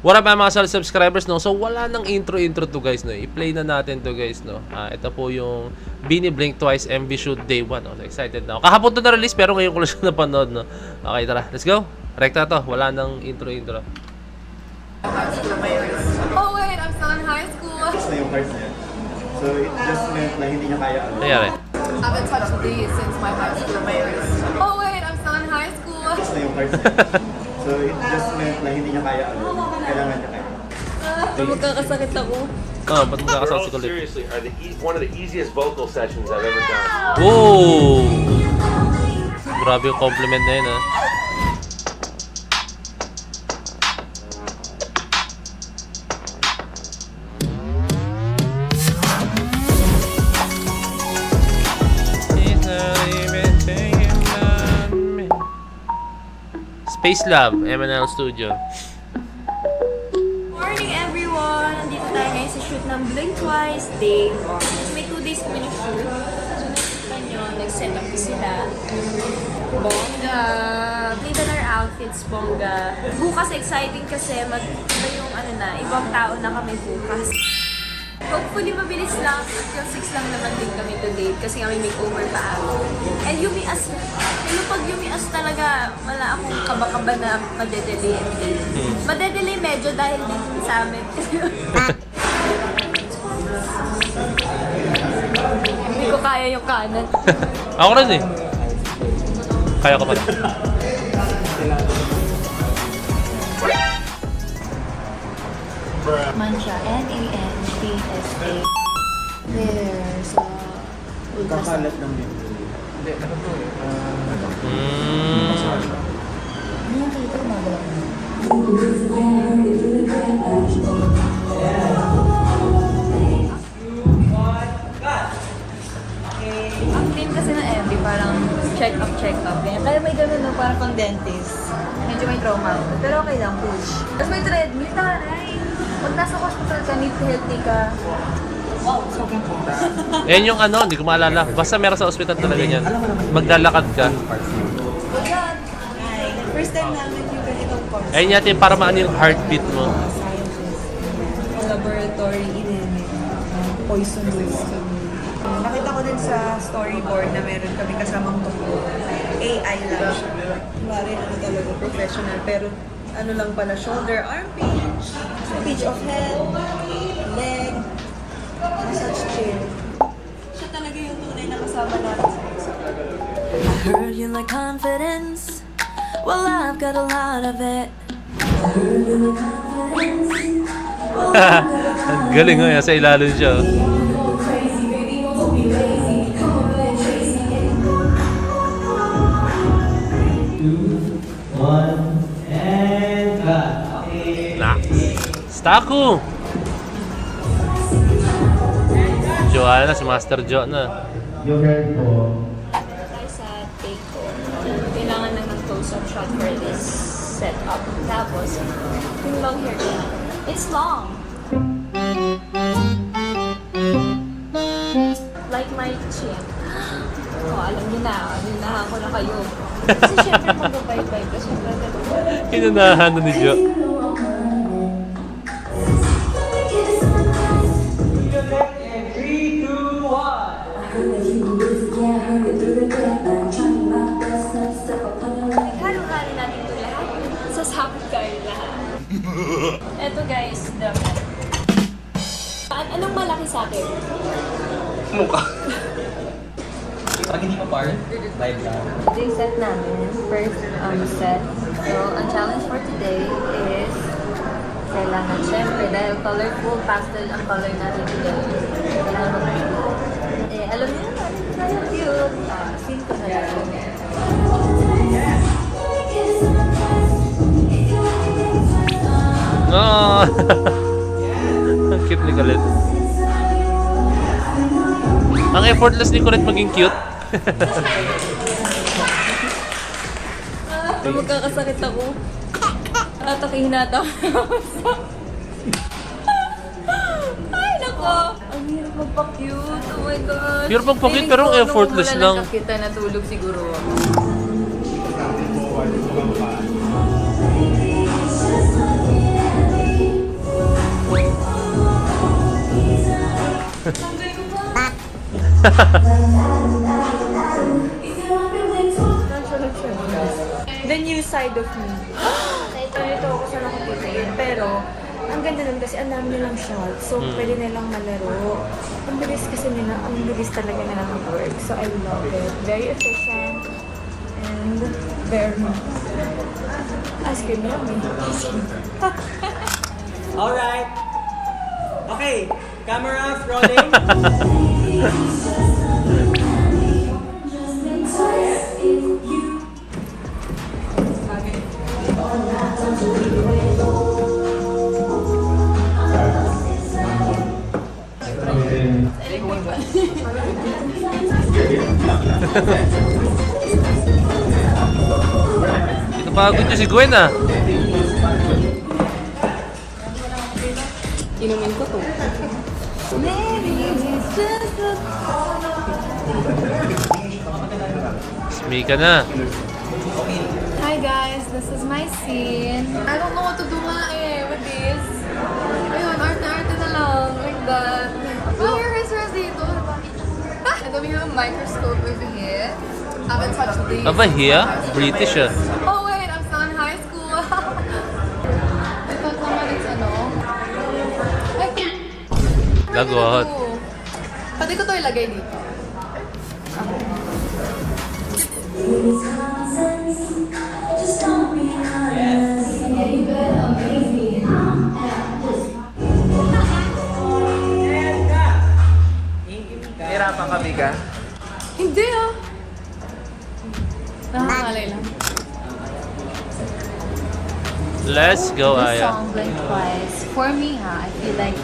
What up mga solid subscribers, no? So wala nang intro to guys, no? I-play na natin to guys, no? Ito po yung Bini Blink Twice MV Shoot Day 1, no? So, excited na ako. Kahapon to na-release pero ngayon ko lang siya napanood, no? Okay, tara. Let's go. Rekta to. Wala nang intro. Oh wait, I'm still in high school. Na yung parts niya. So it just meant na hindi niya kaya ano. Nangyari. I haven't touched these since my high school years. Oh wait, I'm still in high school. Na yung parts niya. So it just meant na hindi niya kaya ano. Kailangan niya kaya. Magkakasakit ako. Oh, ba't magkakasal si Girls, Kulit? seriously, are one of the easiest vocal sessions I've ever done. Oh! Grabe yung compliment na yun, ha? Space Lab, MNL Studio. Morning everyone! Nandito tayo ngayon sa shoot ng Blink Twice Day 1. May 2 days kami na shoot. So nakikita nyo, nag-set up sila. Bongga! Play na our outfits, bongga. Bukas exciting kasi iba yung ibang tao na kami bukas. Hopefully mabilis lang. Until 6 lang naman din kami today kasi kami makeover pa ako. And yumias. Pero pag yumias talaga, wala akong kaba-kaba na madedelay and day. Madedelay medyo dahil din sa amin. Hindi ko kaya yung kanan. Ako rin eh. Kaya ko pala. Mancha, N-A-N-C-S-A. There, sa Kakalat lang yun. Ang team kasi ng MB, parang check-up. Kaya may gano'n, no? Parang pang dentist. Medyo may trauma ako. Pero okay lang, push. Tapos may treadmill, taray. Pag nasa hospital ka, need healthy ka. Wow, sobrang punta. Yan yung hindi ko maalala. Basta meron sa ospital talaga yan. Maglalakad ka. Yan. First time namin yung ganitong course. Ayun natin para maano yung heartbeat mo. Laboratory in poison waste. Nakita ko din sa storyboard na meron kami kasamang tubo. AI lang siya. Kumari talaga professional. Pero ano lang pala, shoulder, arm pinch, pinch of head, leg, massage chair. Siya talaga yung tunay na kasama natin sa exam. I heard you like confidence. Well, I've got a lot of it. Ang galing nga, sa ilalim siya. Staku! Joanna na, si Master Jo na. Yung hair ko. Tayo sa take ko. Kailangan na ng close-up shot for this setup. Tapos, yung long hair ko. It's long! Like my chin. Oh, alam niyo na. Ninahan ko na kayo. Kasi syempre mag-bye-bye kasi syempre Inunahan na ni Jo. Halo-halo natin ito lahat. Sasabot kayo lahat. Eto guys, dapat. Anong malaki sa akin? Pag hindi pa part, live lang. Ito yung set namin. First set. So, ang challenge for today is kailangan syempre dahil colorful pastel ang color natin today. Kailangan mag-cute. Alam niyo naman, kaya cute. Scene ko na lang. Oh! Ang cute ni Colette. Ang effortless ni Colette maging cute. Magkakasakit ako. Atakihin natin. Ay, nako! Ang hirap magpa-cute. Oh my God. Hirap magpa-cute, pero ang effortless lang. Nung kita natulog siguro ako. The new side of me. Nalito ako sa nakikita yun. Pero, ang ganda nun kasi ang dami nilang shot. So, pwede nilang malaro. Ang bilis kasi nila, ang bilis talaga nila mag-work. So, I love it. Very efficient. And very... Ice cream yummy. Alright. Okay. Cameras rolling. Pagod niyo si Gwen ah. Inumin ko to. Smee ka na. Hi guys, this is my scene. I don't know what to do nga with this. Ayun, arte-arte na lang. Like that. Oh, your rehearsals dito. And then we have a microscope over here. I haven't touched these. Aba here? British ah. Oh wait, I'm still in high school. I thought naman it's ano. Ay, Lagot. pwede ko to ilagay dito. Hirapan ka, Mika. Hindi ah. Nakakalay lang. Let's go, This Aya. song, Blink Twice, for me, I feel like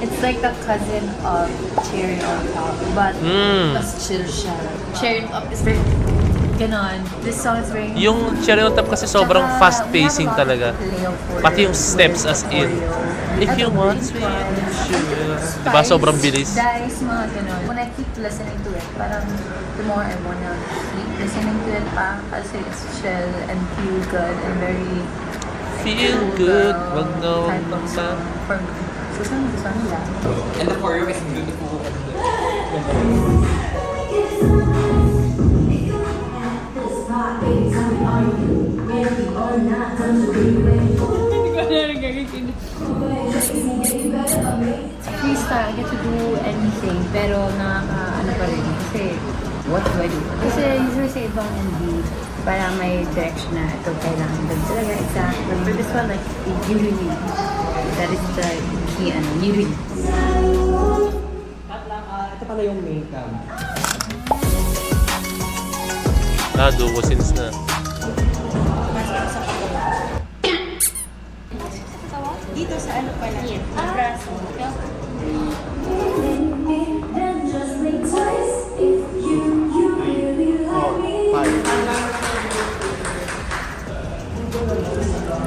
it's like the cousin of Cherry on Top, but mas chill siya. Cherry on Top is very ganon. This song is very... Yung Cherry on Top kasi sobrang Tsaka, fast we have pacing a lot of talaga. play of words Pati yung steps as in. with If you choreo. want Ito, me, Blink sure. Twice, Diba? Sobrang bilis. Dice, mga ganon. When I keep listening to it, parang the more I wanna keep listening to it pa kasi it's chill and feel good and very Feel good. Wag na wag type of sa... song for me. Gusto nila. And the choreo is beautiful. Freestyle, I get to do anything, pero ano pa rin, kasi what do I do? Kasi usually sa ibang MV, parang may direction na ito kailangan doon talaga exactly. But this one, like, you really, that is the key, you really. Ito pala yung makeup. Duo scenes na. Dito sa ano pala, braso.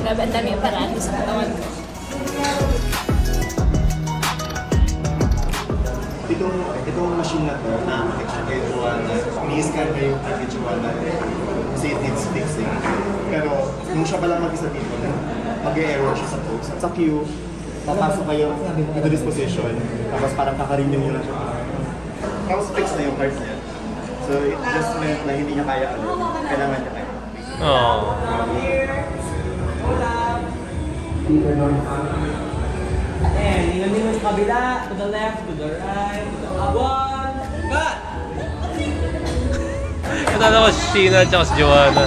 Grabe, ang dami yung paraan sa katawan ko. Itong machine na to, na-affect siya kay Joanna. Ni-scan niya yung kay Joanna kasi it needs fixing. Pero nung siya palang mag-isa dito, mag-error siya sa post. Sa queue, papasok kayo into this position, tapos parang kaka-renew nyo lang siya. Tapos fix na yung card niya. So it just meant na hindi niya kaya kailangan niya kaya. Oh. And lingon-lingon sa kabila, to the left, to the right, to the one, cut! Ito na ko si Sheena at si Joanna.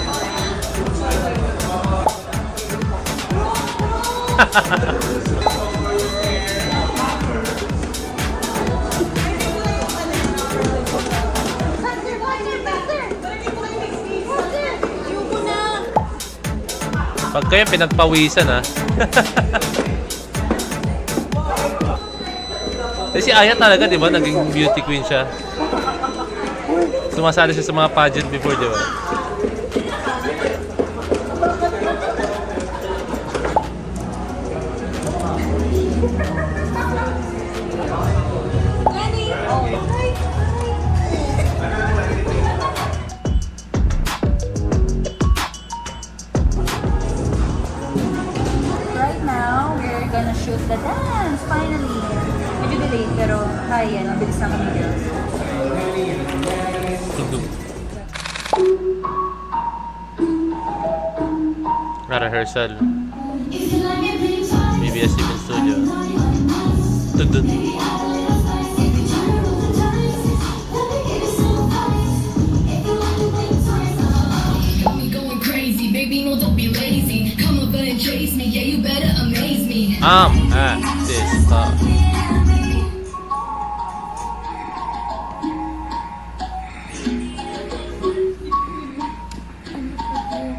Pag kayo pinagpawisan ha. Si Aya talaga, di ba? Naging beauty queen siya. Sumasali siya sa mga pageant before, di ba? Right now, we're gonna shoot the dance, finally. Medyo delayed, pero kaya, mabilis na kami girls. Rehearsal. BBS-CBN Studio. Tudun. Going crazy, baby, no, don't be lazy. Come over and chase me, yeah, you better amaze me. At this spot.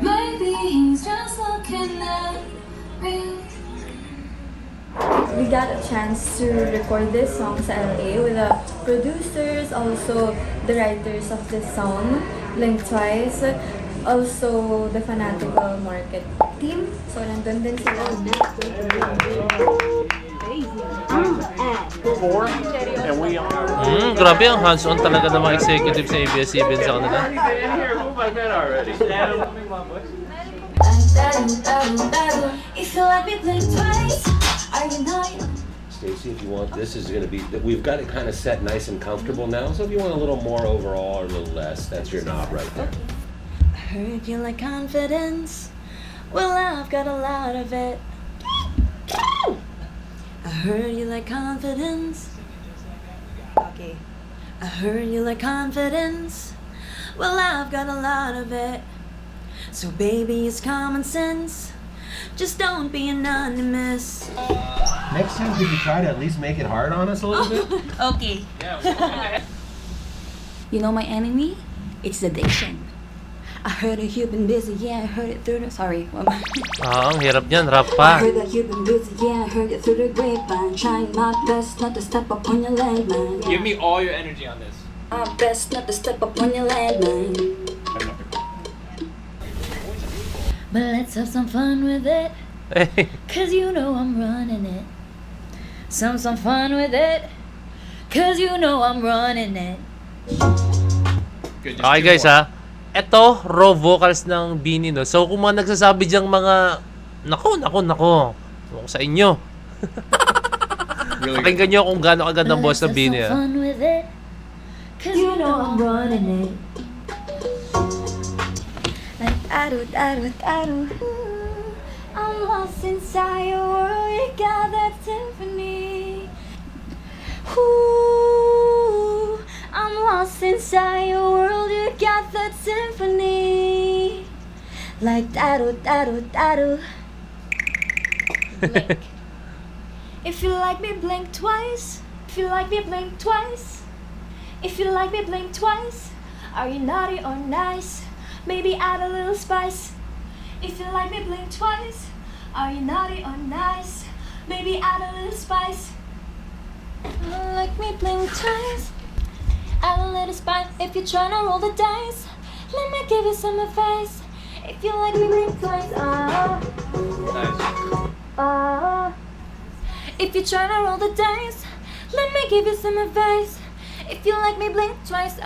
Maybe he's just looking at me. We got a chance to record this song sa LA with the producers, also the writers of this song, Blink Twice, also the Fanatical Market team. So, nandun din sila. Grabe ang hands-on talaga ng mga executive sa ABS-CBN sa kanila. If you like me, blink twice. Are you not? Stacy, if you want, this is going to be, we've got it kind of set nice and comfortable now. So if you want a little more overall or a little less, that's your knob right there. I heard you like confidence. Well, I've got a lot of it. I heard you like confidence. Okay. I heard you like confidence. Well, I've got a lot of it. So, baby, it's common sense. Just don't be anonymous. Next time, could you try to at least make it hard on us a little bit? Okay. You know my enemy? It's addiction. I heard that you've been busy, yeah, I heard it through the... Sorry, what am I? Ang hirap niyan, rap I pa. heard that you've been busy, yeah, I heard it through the grapevine. Trying my best not to step up on your landmine. Give me all your energy on this. My best not to step up on your landmine. But let's have some fun with it. Cause you know I'm running it. Some fun with it. Cause you know I'm running it. Okay guys ha. Ito, raw vocals ng Bini, no? So kung mga nagsasabi diyang mga nako ewan ko sa inyo. Pakinggan nyo kung gaano kaganda ang boss ng Bini ha. Fun with it. Cause you know I'm running it. Like I do. I'm lost inside your world. You got that symphony. Ooh, I'm lost inside your world. You got that symphony. Like da-do. Blink. If you like me, blink twice. If you like me, blink twice. If you like me, blink twice. Are you naughty or nice? Maybe add a little spice. If you like me, blink twice. Are you naughty or nice? Maybe add a little spice. Like me, blink twice. Add a little spice. If you're trying to roll the dice, let me give you some advice. If you like me, blink twice. If you're trying to roll the dice, let me give you some advice. If you like me, blink twice.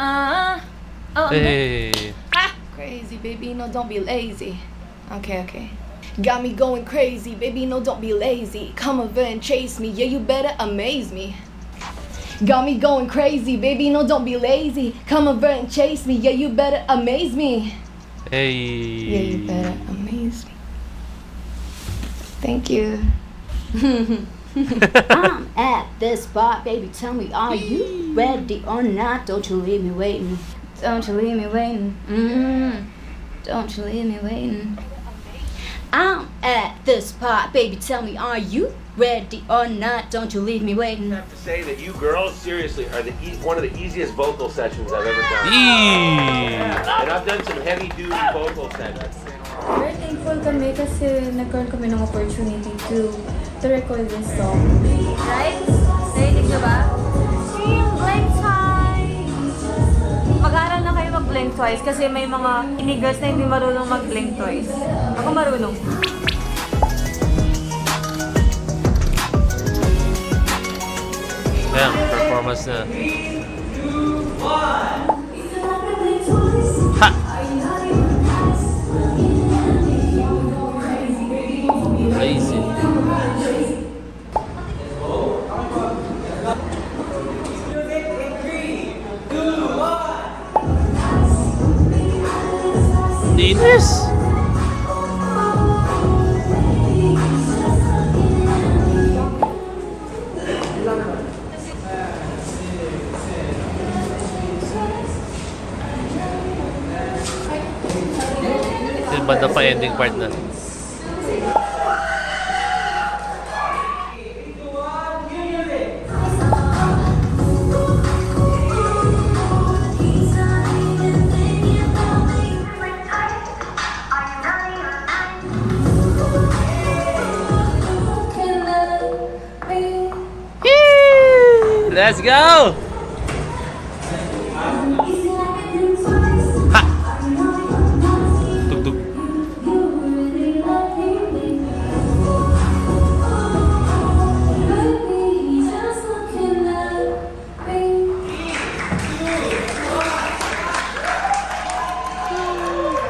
Hey. Crazy, baby, no, don't be lazy. Okay. Got me going crazy, baby, no, don't be lazy. Come over and chase me, yeah, you better amaze me. Got me going crazy, baby, no, don't be lazy. Come over and chase me, yeah, you better amaze me. Hey. Yeah, you better amaze me. Thank you. I'm at this spot, baby. Tell me, are you ready or not? Don't you leave me waiting. Don't you leave me waiting. Don't you leave me waiting. I'm at this spot, baby. Tell me, are you ready or not? Don't you leave me waiting. I have to say that you girls, seriously, are one of the easiest vocal sessions I've ever done. And I've done some heavy-duty vocal sessions. Very thankful kami kasi nagkaroon kami ng opportunity to record this song. Right? Narinig nyo ba? Yung Blink Twice! Mag-aaral na kayo mag-Blink Twice kasi may mga inigers na hindi marunong mag-Blink Twice. Ako marunong. Ayan, performance na. Ha! Crazy. pa-ending part na. Let's go! Ha! Tugtog.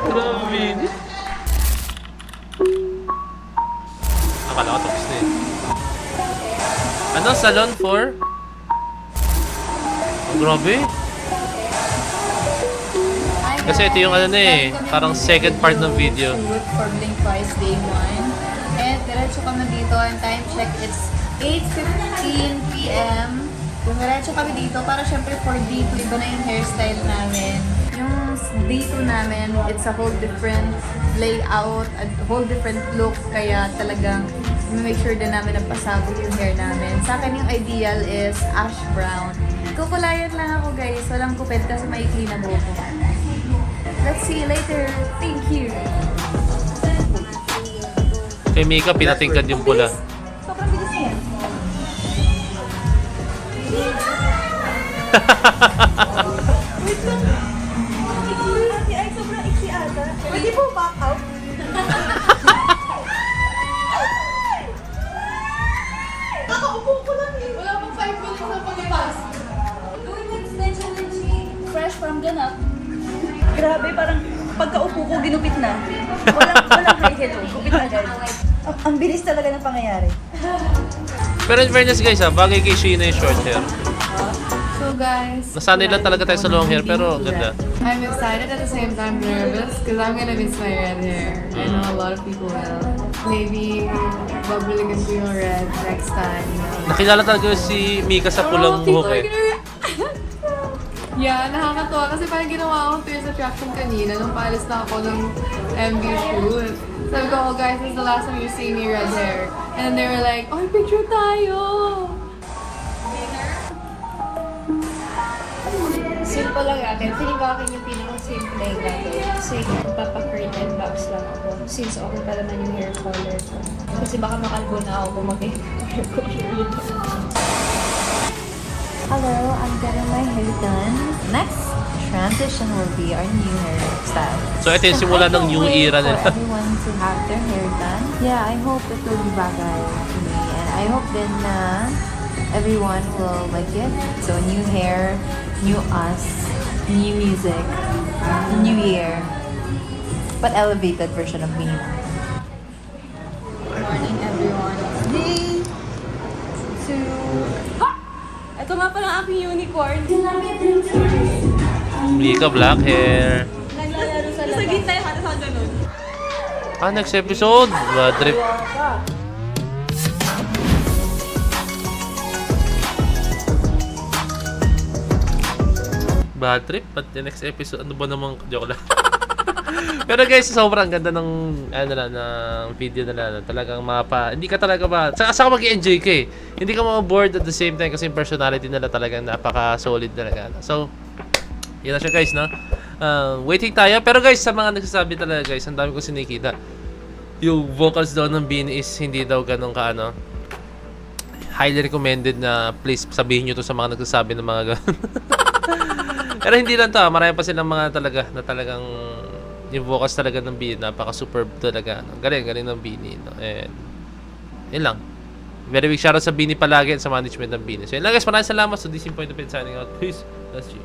Grabe. Akala ko tapos na eh. Ano? Salon 4? Grabe. Kasi ito yung ano na eh, parang second part ng video. Shoot for Blink Twice Day 1. And diretso kami dito and time check, it's 8:15 p.m. Diretso kami dito para syempre for day 2, iba na yung hairstyle namin. Yung day 2 namin, it's a whole different layout, a whole different look, kaya talagang make sure din namin na pasabog yung hair namin. Sa akin yung ideal is ash brown. Kukulayan lang ako guys, walang kupit kasi maikli na buhok ko. Let's see you later. Thank you. Kay Mika, pinatingkad yung pula. Sobrang bilis yan. Wait lang. Ate, ay sobrang iksi ata. Pwede po back out? Nakaupo ko lang eh. Wala pang 5 minutes na paglipas. Doing extension and she fresh from ganap. Grabe, parang pagkaupo ko, ginupit na. Walang hi, hello. Gupit agad. Ang bilis talaga ng pangyayari. Pero in fairness guys ha, bagay kay Sheena yung short hair. So guys, Nasanay lang talaga tayo sa long hair pero ang ganda. I'm excited at the same time nervous because I'm gonna miss my red hair. I know a lot of people will. Maybe babalikan ko yung red next time. You know? Nakilala talaga si Mika sa pulang buhok eh. Yeah, nakakatuwa kasi parang ginawa akong tourist attraction kanina nung paalis na ako ng MV shoot. Sabi ko, oh guys, this is the last time you see me red hair. And they were like, oh, picture tayo! Simple lang akin. Feeling ko akin yung pinaka-simple yung gagawin. Kasi magpapa-curtain box lang ako. Since okay pa naman yung hair color ko. Kasi baka makalbo na ako kung mag-hair color. Hello, I'm getting my hair done. Next transition will be our new hairstyle. So ito yung simula ng new era nila. For everyone to have their hair done. Yeah, I hope it will be bagay to me. And I hope then everyone will like it. So new hair, new us, new music, new year. But elevated version of me. Good morning, everyone. Day 2. Ito nga pala ang aking unicorn. Mika black hair. Naglalaro sa labas. Sa gitna yung halos ako ganun. Next episode, bad trip. Bad trip? But the next episode, ano ba namang joke lang. Pero guys, sobrang ganda ng ano na ng video nila. Talagang hindi ka talaga saka mag-enjoy ka eh. Hindi ka ma-bored at the same time kasi yung personality nila talagang napaka-solid talaga. So, yun na siya guys, no? Waiting tayo. Pero guys, sa mga nagsasabi talaga guys, ang dami ko sinikita. Yung vocals daw ng Beanie is hindi daw ganun ka ano. Highly recommended na please sabihin nyo to sa mga nagsasabi ng mga ganun. Pero hindi lang to, marami pa silang mga talaga na talagang yung vocals talaga ng Beanie, napaka-superb talaga. No? Galing ng Beanie. No? And, yun lang. Very big shoutout sa Beanie palagi at sa management ng Beanie. So yun lang guys, maraming salamat. So this is Point of View signing out. Peace. That's you.